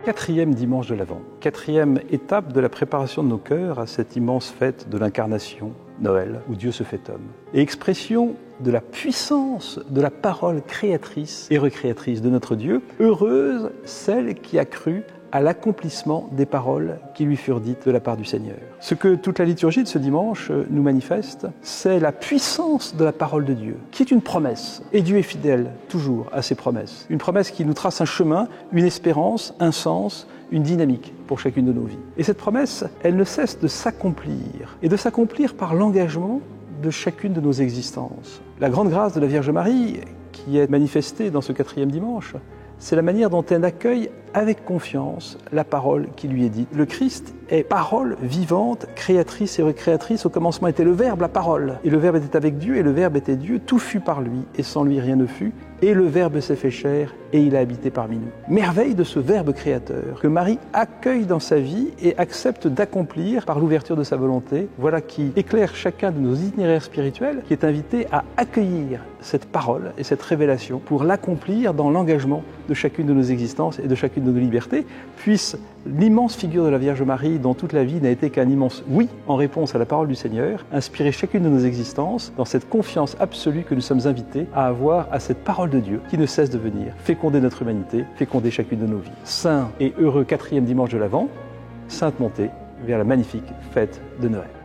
Quatrième dimanche de l'Avent, quatrième étape de la préparation de nos cœurs à cette immense fête de l'incarnation, Noël, où Dieu se fait homme. Et expression de la puissance de la parole créatrice et recréatrice de notre Dieu, heureuse celle qui a cru à l'accomplissement des paroles qui lui furent dites de la part du Seigneur. Ce que toute la liturgie de ce dimanche nous manifeste, c'est la puissance de la parole de Dieu, qui est une promesse. Et Dieu est fidèle, toujours, à ses promesses. Une promesse qui nous trace un chemin, une espérance, un sens, une dynamique pour chacune de nos vies. Et cette promesse, elle ne cesse de s'accomplir, et de s'accomplir par l'engagement de chacune de nos existences. La grande grâce de la Vierge Marie, qui est manifestée dans ce quatrième dimanche, c'est la manière dont elle accueille avec confiance la parole qui lui est dite. Le Christ est parole vivante, créatrice et recréatrice. Au commencement était le Verbe, la parole. Et le Verbe était avec Dieu, et le Verbe était Dieu. Tout fut par lui, et sans lui rien ne fut. Et le Verbe s'est fait chair, et il a habité parmi nous. Merveille de ce Verbe créateur que Marie accueille dans sa vie et accepte d'accomplir par l'ouverture de sa volonté. Voilà qui éclaire chacun de nos itinéraires spirituels, qui est invité à accueillir cette parole et cette révélation pour l'accomplir dans l'engagement de chacune de nos existences et de chacune de nos libertés. Puisse l'immense figure de la Vierge Marie, dont toute la vie n'a été qu'un immense oui en réponse à la parole du Seigneur, inspirer chacune de nos existences dans cette confiance absolue que nous sommes invités à avoir à cette parole de Dieu qui ne cesse de venir féconder notre humanité, féconder chacune de nos vies. Saint et heureux quatrième dimanche de l'Avent, sainte montée vers la magnifique fête de Noël.